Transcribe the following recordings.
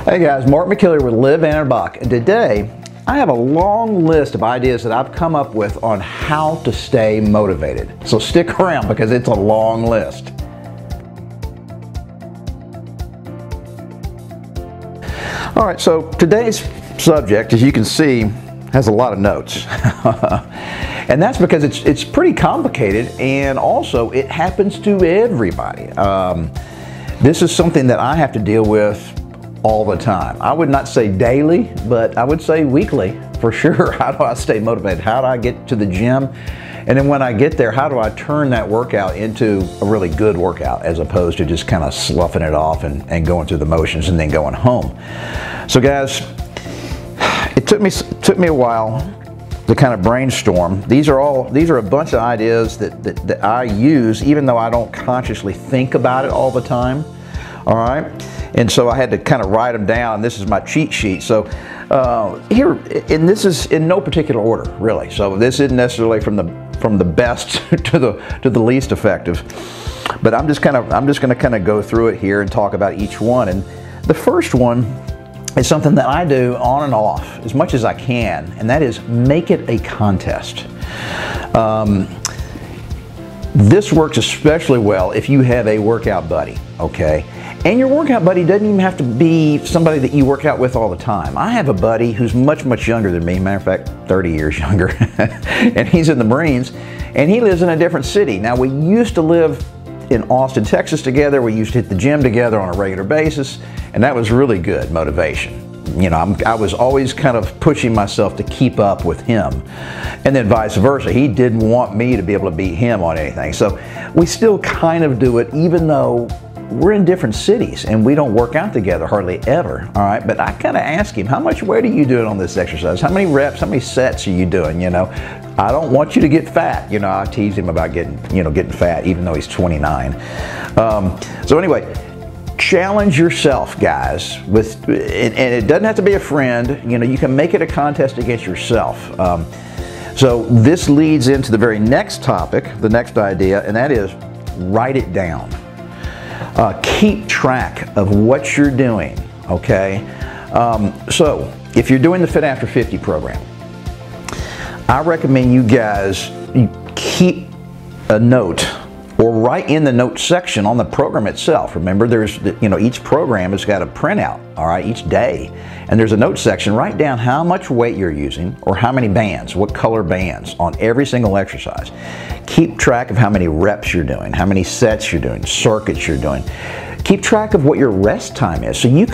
Hey guys, Mark McKilley with Live Anabolic, and today I have a long list of ideas that I've come up with on how to stay motivated. So stick around because it's a long list. All right, so today's subject, as you can see, has a lot of notes. And that's because it's pretty complicated, and also it happens to everybody. This is something that I have to deal with all the time. I would not say daily, but I would say weekly for sure. How do I stay motivated? How do I get to the gym? And then when I get there, how do I turn that workout into a really good workout as opposed to just kind of sloughing it off and going through the motions and then going home? So guys, it took me a while to kind of brainstorm. These are a bunch of ideas that I use even though I don't consciously think about it all the time. All right, and so I had to kind of write them down. This is my cheat sheet. So here, and this is in no particular order, really. So this isn't necessarily from the best to the least effective, but I'm just going to kind of go through it here and talk about each one. And the first one is something that I do on and off as much as I can, and that is make it a contest. This works especially well if you have a workout buddy, okay? And your workout buddy doesn't even have to be somebody that you work out with all the time. I have a buddy who's much younger than me, matter of fact, 30 years younger, and he's in the Marines, and he lives in a different city. Now, we used to live in Austin, Texas together. We used to hit the gym together on a regular basis, and that was really good motivation. You know, I was always kind of pushing myself to keep up with him, and then vice versa. He didn't want me to be able to beat him on anything. So we still kind of do it, even though we're in different cities and we don't work out together hardly ever. All right, but I kind of ask him, how much weight are you doing on this exercise? How many reps, how many sets are you doing? You know, I don't want you to get fat. You know, I tease him about getting fat, even though he's 29. So anyway, challenge yourself, guys, and it doesn't have to be a friend. You know, you can make it a contest against yourself. So this leads into the very next topic, the next idea, and that is write it down. Keep track of what you're doing, okay? So if you're doing the Fit After 50 program, I recommend you guys keep a note or write in the note section on the program itself. Remember, each program has got a printout, all right, each day. And there's a note section. Write down how much weight you're using or how many bands, what color bands on every single exercise. Keep track of how many reps you're doing, how many sets you're doing, circuits you're doing. Keep track of what your rest time is. So you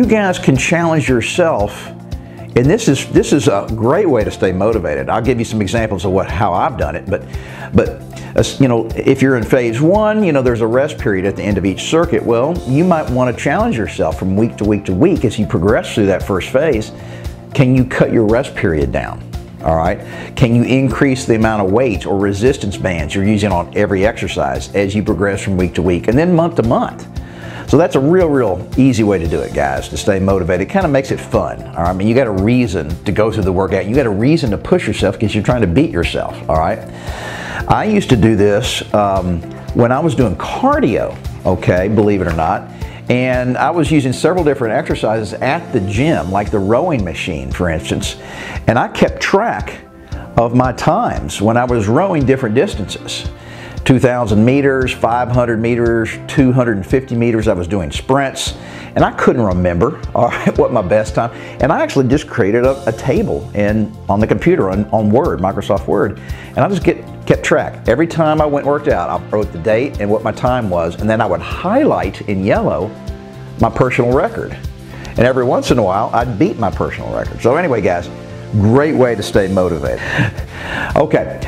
guys can challenge yourself. And this is a great way to stay motivated. I'll give you some examples of how I've done it, but you know, if you're in phase one, you know, there's a rest period at the end of each circuit. Well, you might want to challenge yourself from week to week to week as you progress through that first phase. Can you cut your rest period down? All right. Can you increase the amount of weight or resistance bands you're using on every exercise as you progress from week to week and then month to month? So that's a real easy way to do it, guys, to stay motivated. It kind of makes it fun. All right. I mean, you got a reason to go through the workout. You got a reason to push yourself because you're trying to beat yourself. All right. I used to do this when I was doing cardio, okay, believe it or not. And I was using several different exercises at the gym, like the rowing machine, for instance. And I kept track of my times when I was rowing different distances. 2,000 meters, 500 meters, 250 meters. I was doing sprints, and I couldn't remember, all right, what my best time. And I actually just created a table on the computer on Word, Microsoft Word, and I just kept track. Every time I went and worked out, I wrote the date and what my time was, and then I would highlight in yellow my personal record. And every once in a while, I'd beat my personal record. So anyway, guys, great way to stay motivated. Okay,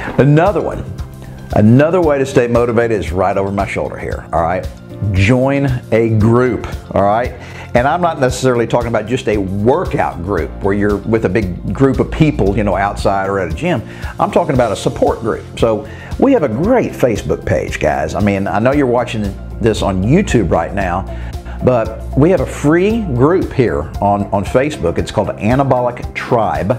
Another way to stay motivated is right over my shoulder here, all right? Join a group, all right? And I'm not necessarily talking about just a workout group where you're with a big group of people, you know, outside or at a gym. I'm talking about a support group. So we have a great Facebook page, guys. I mean, I know you're watching this on YouTube right now, but we have a free group here on Facebook. It's called Anabolic Tribe,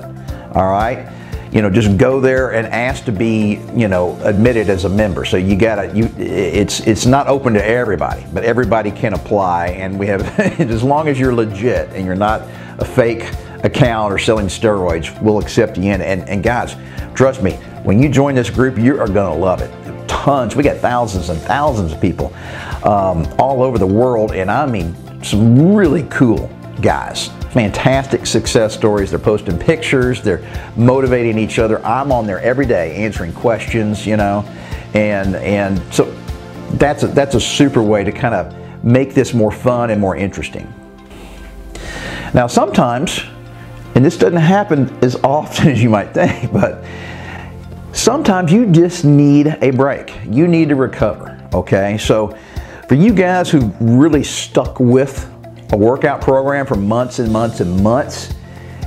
all right? just go there and ask to be, admitted as a member. So it's not open to everybody, but everybody can apply. And we have, as long as you're legit and you're not a fake account or selling steroids, we'll accept you in. And guys, trust me, when you join this group, you are gonna love it. Tons, we got thousands and thousands of people all over the world, and I mean some really cool guys. Fantastic success stories. They're posting pictures, they're motivating each other. I'm on there every day answering questions, and so that's a super way to kind of make this more fun and more interesting. Now sometimes, and this doesn't happen as often as you might think, but sometimes you just need a break. You need to recover, okay? So for you guys who really stuck with a workout program for months and months and months,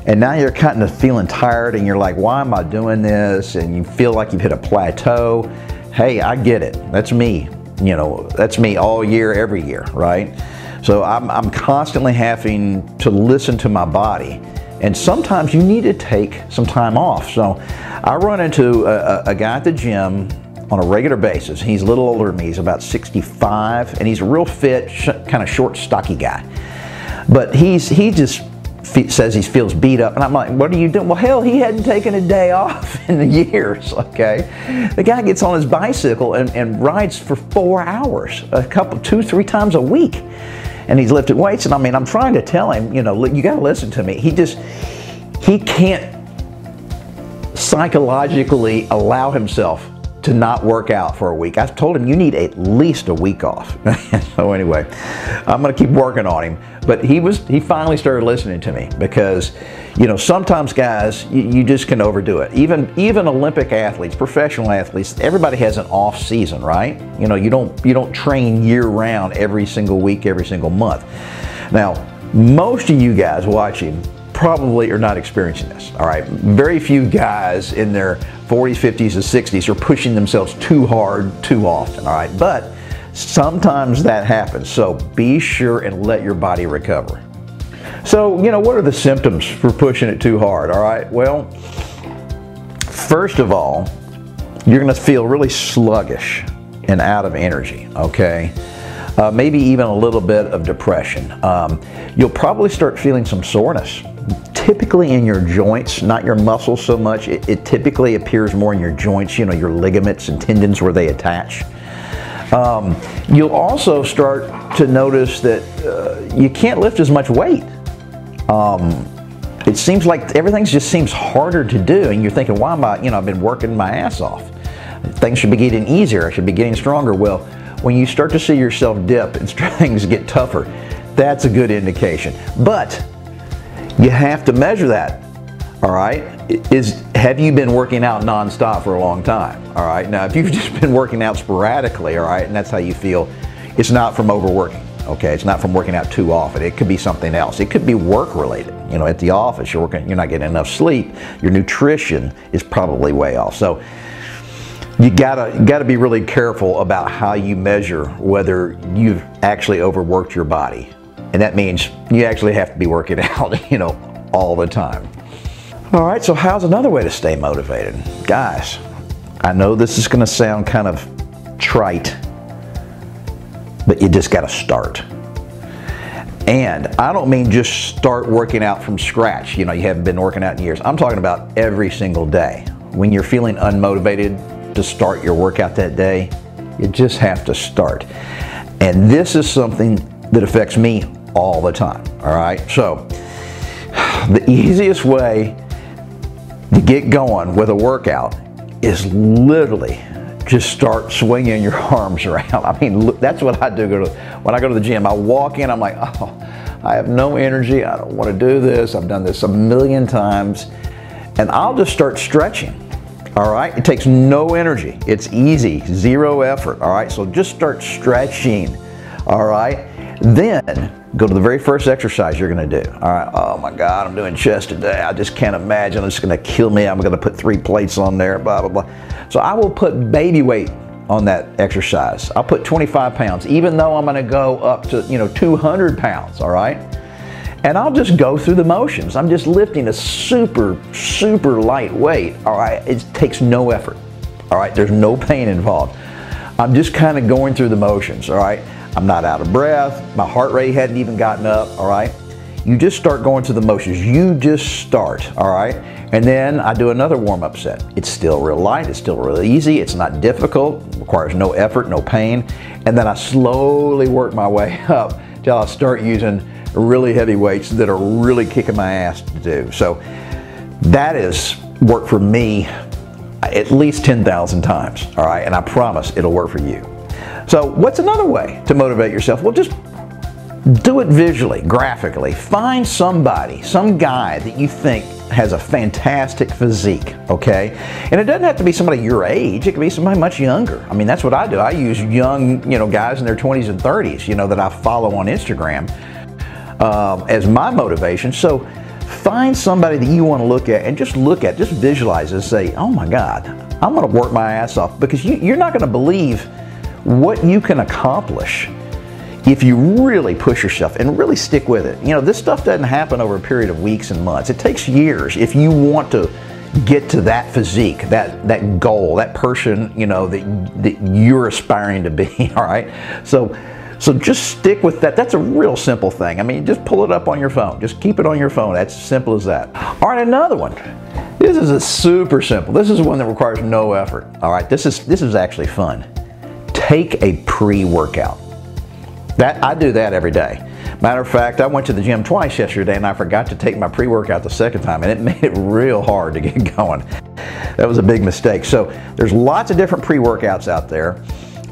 and now you're kind of feeling tired and you're like, why am I doing this? And you feel like you've hit a plateau. Hey, I get it. That's me. That's me all year, every year, right? So I'm constantly having to listen to my body. And sometimes you need to take some time off. So I run into a guy at the gym on a regular basis. He's a little older than me. He's about 65, and he's a real fit, kind of short, stocky guy. But he just says he feels beat up, and I'm like, what are you doing? Well, hell, he hadn't taken a day off in years, okay? The guy gets on his bicycle and rides for 4 hours, 2-3 times a week. And he's lifted weights, and I mean, I'm trying to tell him, you gotta listen to me. He can't psychologically allow himself to not work out for a week. I told him you need at least a week off. So anyway, I'm gonna keep working on him. But he finally started listening to me, because sometimes guys, you just can overdo it. Even Olympic athletes, professional athletes, everybody has an off season, right? You don't train year round every single week, every single month. Now, most of you guys watching probably are not experiencing this, all right? Very few guys in their 40s, 50s, and 60s are pushing themselves too hard, too often, all right? But sometimes that happens, so be sure and let your body recover. So, what are the symptoms for pushing it too hard, all right? Well, first of all, you're gonna feel really sluggish and out of energy, okay? Maybe even a little bit of depression. You'll probably start feeling some soreness, typically in your joints, not your muscles so much. It typically appears more in your joints, your ligaments and tendons where they attach. You'll also start to notice that you can't lift as much weight. It seems like everything just seems harder to do, and you're thinking, why am I, I've been working my ass off. Things should be getting easier, I should be getting stronger. Well, when you start to see yourself dip and things get tougher, that's a good indication. But you have to measure that, all right? Have you been working out nonstop for a long time, all right? Now, if you've just been working out sporadically, all right, and that's how you feel, it's not from overworking, okay? It's not from working out too often. It could be something else. It could be work related. At the office, you're not getting enough sleep. Your nutrition is probably way off. So you gotta be really careful about how you measure whether you've actually overworked your body. And that means you actually have to be working out, all the time. All right, so how's another way to stay motivated? Guys, I know this is gonna sound kind of trite, but you just gotta start. And I don't mean just start working out from scratch. You haven't been working out in years. I'm talking about every single day. When you're feeling unmotivated to start your workout that day, you just have to start. And this is something that affects me all the time, all right? So the easiest way to get going with a workout is literally just start swinging your arms around. I mean, that's what I do when I go to the gym. I walk in, I'm like, oh, I have no energy. I don't want to do this. I've done this a million times. And I'll just start stretching, all right? It takes no energy. It's easy, zero effort, all right? So just start stretching, all right? Then go to the very first exercise you're gonna do. All right, oh my God, I'm doing chest today. I just can't imagine, it's gonna kill me. I'm gonna put 3 plates on there, blah, blah, blah. So I will put baby weight on that exercise. I'll put 25 pounds, even though I'm gonna go up to 200 pounds, all right? and I'll just go through the motions. I'm just lifting a super, super light weight, all right? It takes no effort, all right? There's no pain involved. I'm just kind of going through the motions, all right? I'm not out of breath. My heart rate hadn't even gotten up, all right? You just start going through the motions. You just start, all right? And then I do another warm-up set. It's still real light, it's still real easy, it's not difficult, requires no effort, no pain. And then I slowly work my way up till I start using really heavy weights that are really kicking my ass to do. So that is worked for me at least 10,000 times, all right? And I promise it'll work for you. So what's another way to motivate yourself? Well, just do it visually, graphically. Find somebody, some guy that you think has a fantastic physique, okay? And it doesn't have to be somebody your age, it can be somebody much younger. I mean, that's what I do. I use young, guys in their 20s and 30s, that I follow on Instagram as my motivation. So find somebody that you want to look at and just visualize and say, oh my God, I'm gonna work my ass off, because you're not gonna believe what you can accomplish if you really push yourself and really stick with it. This stuff doesn't happen over a period of weeks and months. It takes years if you want to get to that physique, that goal, that person, that you're aspiring to be, all right? So just stick with that. That's a real simple thing. I mean, just pull it up on your phone. Just keep it on your phone. That's as simple as that. All right, another one. This is a super simple. This is one that requires no effort, all right? This is actually fun. Take a pre-workout. I do that every day. Matter of fact, I went to the gym twice yesterday and I forgot to take my pre-workout the second time, and it made it real hard to get going. That was a big mistake. So there's lots of different pre-workouts out there.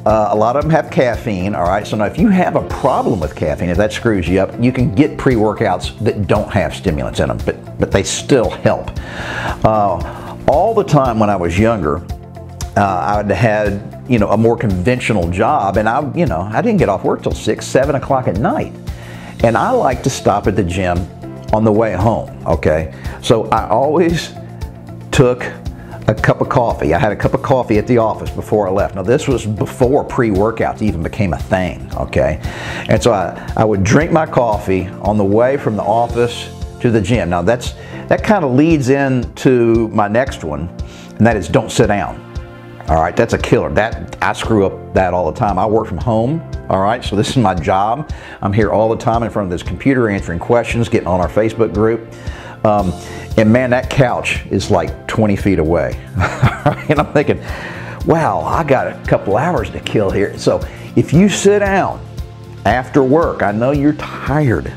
A lot of them have caffeine, all right? So now if you have a problem with caffeine, if that screws you up, you can get pre-workouts that don't have stimulants in them, but they still help. All the time when I was younger, I had a more conventional job, and I didn't get off work till 6, 7 o'clock at night. And I like to stop at the gym on the way home, okay? So I always took a cup of coffee. I had a cup of coffee at the office before I left. Now this was before pre-workouts even became a thing, okay? And so I would drink my coffee on the way from the office to the gym. Now that kind of leads into my next one, and that is don't sit down. All right, that's a killer. I screw up that all the time. I work from home, all right, so this is my job. I'm here all the time in front of this computer answering questions, getting on our Facebook group. And man, that couch is like 20 feet away. And I'm thinking, wow, I got a couple hours to kill here. So if you sit down after work, I know you're tired.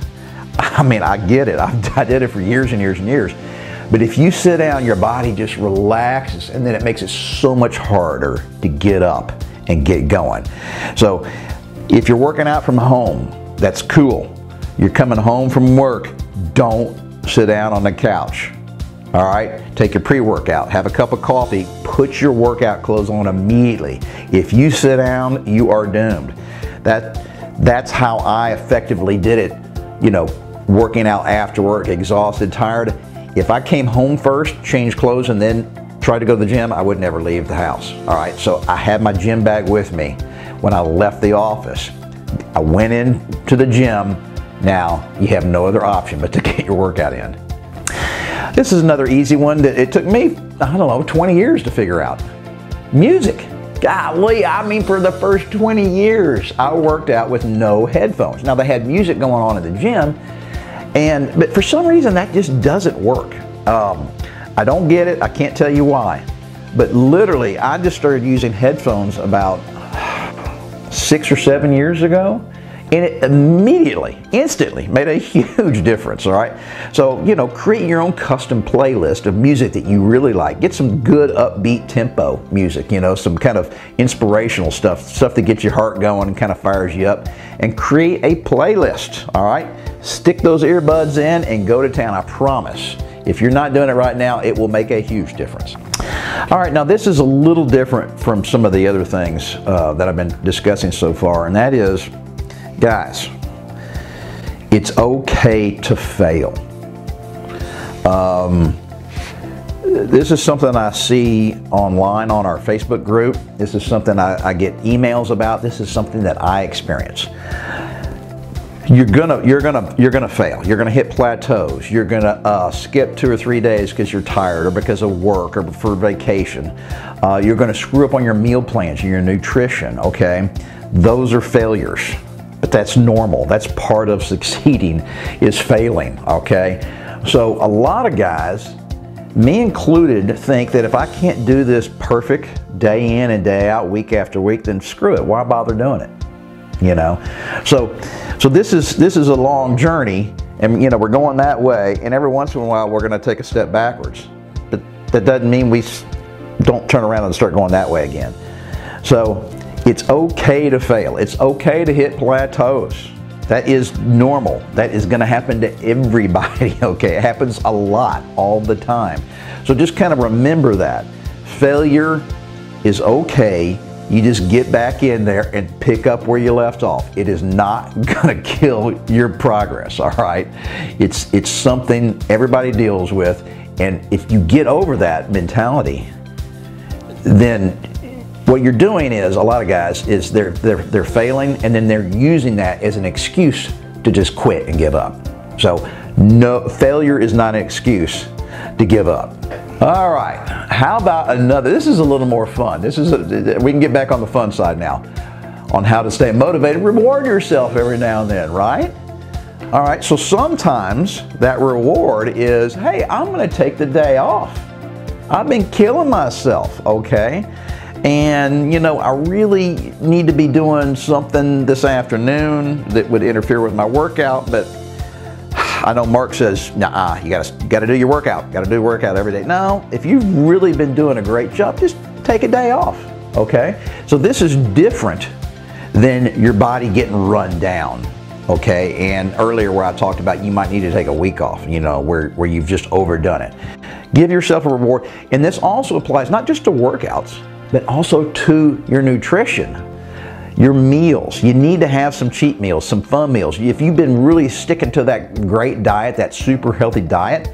I mean, I get it. I did it for years and years and years. But if you sit down, your body just relaxes, and then it makes it so much harder to get up and get going. So if you're working out from home, that's cool. You're coming home from work, don't sit down on the couch. All right, take your pre-workout, have a cup of coffee, put your workout clothes on immediately. If you sit down, you are doomed. That's how I effectively did it, working out after work, exhausted, tired. If I came home first, changed clothes, and then tried to go to the gym, I would never leave the house. All right, so I had my gym bag with me when I left the office. I went into the gym. Now you have no other option but to get your workout in. This is another easy one that it took me, 20 years to figure out. Music. Golly, I mean, for the first 20 years, I worked out with no headphones. Now they had music going on at the gym, but for some reason that just doesn't work. I don't get it, I can't tell you why. But literally, I just started using headphones about 6 or 7 years ago, and it immediately, instantly made a huge difference, all right? So, create your own custom playlist of music that you really like. Get some good upbeat tempo music, some kind of inspirational stuff that gets your heart going and kind of fires you up, and create a playlist, all right? Stick those earbuds in and go to town, I promise. If you're not doing it right now, it will make a huge difference. All right, now this is a little different from some of the other things that I've been discussing so far, and that is, guys, it's okay to fail. This is something I see online on our Facebook group. This is something I get emails about. This is something that I experience. you're gonna fail. You're gonna hit plateaus. You're gonna skip 2 or 3 days because you're tired or because of work or for vacation. You're gonna screw up on your meal plans and your nutrition, okay? Those are failures, but that's normal. That's part of succeeding, is failing, okay? So a lot of guys, me included, think that if I can't do this perfect day in and day out, week after week, then screw it. Why bother doing it? You know, so this is a long journey, and you know, we're going that way, and every once in a while we're going to take a step backwards, but that doesn't mean we don't turn around and start going that way again. So it's okay to fail. It's okay to hit plateaus. That is normal. That is going to happen to everybody, okay? It happens a lot, all the time. So just kind of remember that. Failure is okay. You just get back in there and pick up where you left off. It is not going to kill your progress, all right? It's something everybody deals with, and if you get over that mentality, then what you're doing is, a lot of guys, is they're failing, and then they're using that as an excuse to just quit and give up. So no, failure is not an excuse to give up. All right, how about another? This is a little more fun. We can get back on the fun side now, on how to stay motivated. Reward yourself every now and then, right? All right, so sometimes that reward is, hey, I'm gonna take the day off. I've been killing myself, okay? And you know, I really need to be doing something this afternoon that would interfere with my workout, but I know Mark says, nah, you gotta do your workout. Gotta do workout every day. No, if you've really been doing a great job, just take a day off, okay? So this is different than your body getting run down, okay? And earlier where I talked about you might need to take a week off, you know, where you've just overdone it. Give yourself a reward. And this also applies not just to workouts, but also to your nutrition. Your meals. You need to have some cheat meals, some fun meals. If you've been really sticking to that great diet, that super healthy diet,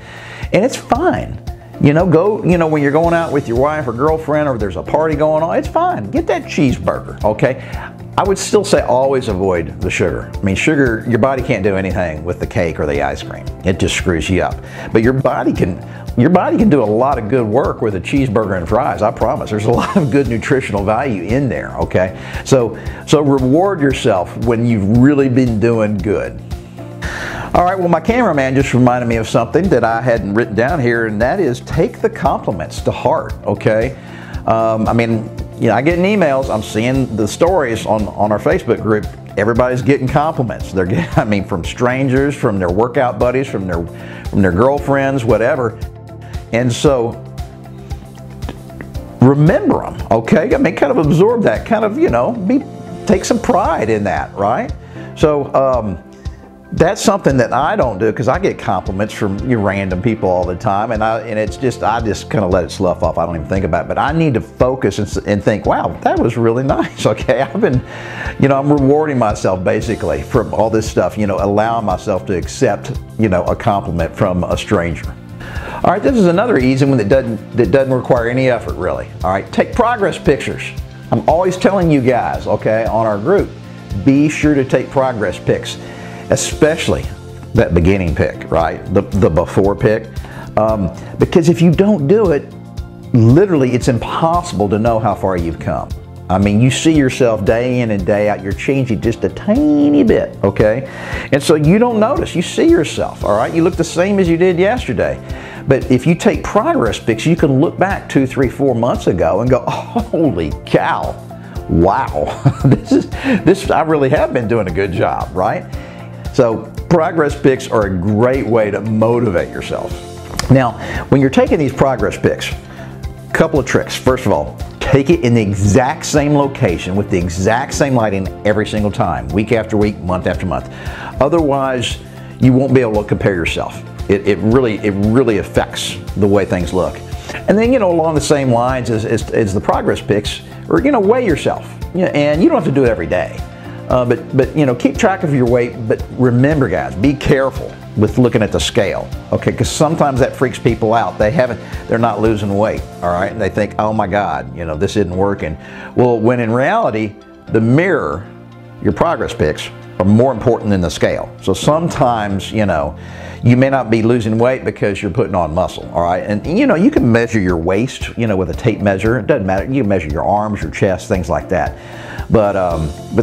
and it's fine. You know, when you're going out with your wife or girlfriend, or there's a party going on, it's fine. Get that cheeseburger, okay? I would still say always avoid the sugar. I mean, sugar, your body can't do anything with the cake or the ice cream. It just screws you up. But your body can do a lot of good work with a cheeseburger and fries, I promise. There's a lot of good nutritional value in there, okay? So reward yourself when you've really been doing good. All right, well, my cameraman just reminded me of something that I hadn't written down here, and that is take the compliments to heart, okay? I mean, you know, I get emails, I'm seeing the stories on our Facebook group. Everybody's getting compliments. They're getting, I mean, from strangers, from their workout buddies, from their girlfriends, whatever. And so remember them, okay? I mean, kind of absorb that, kind of, you know, take some pride in that, right? So that's something that I don't do, because I get compliments from random people all the time, and I just kind of let it slough off. I don't even think about it. But I need to focus and think, wow, that was really nice. Okay, I've been, you know, I'm rewarding myself basically for all this stuff. You know, allowing myself to accept, you know, a compliment from a stranger. All right, this is another easy one that doesn't require any effort really. All right, take progress pictures. I'm always telling you guys, okay, on our group, be sure to take progress pics. Especially that beginning pic, right? The before pic. Because if you don't do it, literally it's impossible to know how far you've come. I mean, you see yourself day in and day out, you're changing just a tiny bit, okay? And so you don't notice, you see yourself, all right? You look the same as you did yesterday. But if you take progress pics, you can look back 2, 3, 4 months ago and go, holy cow, wow, I really have been doing a good job, right? So progress pics are a great way to motivate yourself. Now, when you're taking these progress pics, a couple of tricks. First of all, take it in the exact same location with the exact same lighting every single time, week after week, month after month. Otherwise, you won't be able to compare yourself. It really affects the way things look. And then, you know, along the same lines as the progress pics, or, you know, weigh yourself. You know, and you don't have to do it every day. But you know, keep track of your weight, but remember guys, be careful with looking at the scale, okay? Because sometimes that freaks people out. They're not losing weight, all right? And they think, oh my God, you know, this isn't working. Well, when in reality, the mirror your progress pics are more important than the scale. So sometimes, you know, you may not be losing weight because you're putting on muscle, all right? And you know, you can measure your waist, you know, with a tape measure. It doesn't matter. You can measure your arms, your chest, things like that. But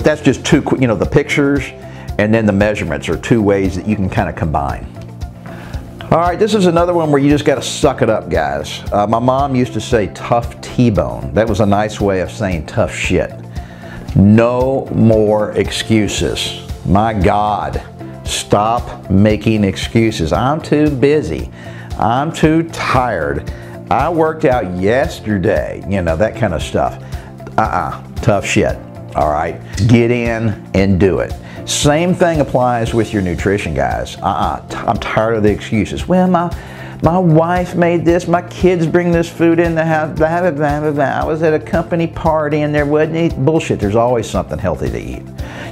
that's just two, you know, the pictures and then the measurements are two ways that you can kind of combine. All right, this is another one where you just got to suck it up, guys. My mom used to say tough T-bone. That was a nice way of saying tough shit. No more excuses. My God, stop making excuses. I'm too busy. I'm too tired. I worked out yesterday. You know, that kind of stuff. Tough shit. All right, get in and do it. Same thing applies with your nutrition, guys. I'm tired of the excuses. Well, my wife made this, my kids bring this food in the house, blah, blah, blah, blah, blah. I was at a company party and there wasn't any bullshit. There's always something healthy to eat.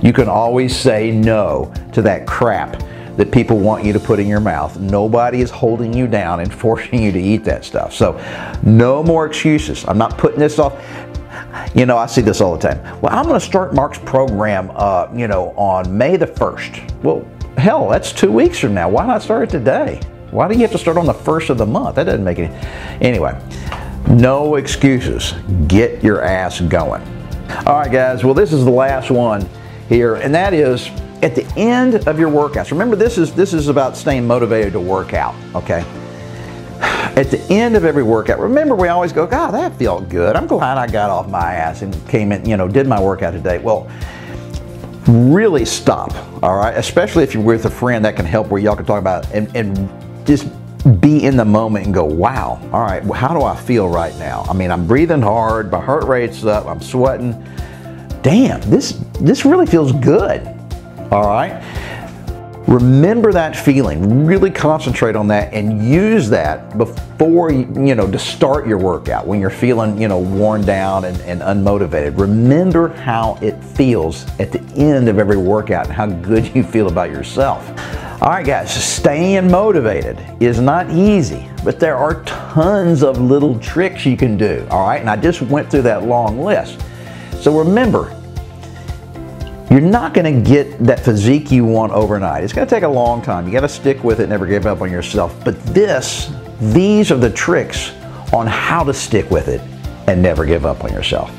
You can always say no to that crap that people want you to put in your mouth. Nobody is holding you down and forcing you to eat that stuff. So no more excuses. I'm not putting this off. You know, I see this all the time. Well, I'm going to start Mark's program, you know, on May the 1st. Well, hell, that's 2 weeks from now. Why not start it today? Why do you have to start on the 1st of the month? That doesn't make any... Anyway, no excuses. Get your ass going. All right, guys. Well, this is the last one here, and that is at the end of your workouts. Remember, this is about staying motivated to work out, okay? At the end of every workout, remember we always go, God, that felt good. I'm glad I got off my ass and came in, you know, did my workout today. Well, really stop, all right? Especially if you're with a friend that can help where y'all can talk about it and just be in the moment and go, wow, all right, well, how do I feel right now? I mean, I'm breathing hard, my heart rate's up, I'm sweating. Damn, this really feels good, all right? Remember that feeling, really concentrate on that and use that before, you know, to start your workout when you're feeling, you know, worn down and unmotivated. Remember how it feels at the end of every workout and how good you feel about yourself. All right, guys, staying motivated is not easy, but there are tons of little tricks you can do, all right? And I just went through that long list. So remember, you're not going to get that physique you want overnight. It's going to take a long time. You got to stick with it, never give up on yourself. But these are the tricks on how to stick with it and never give up on yourself.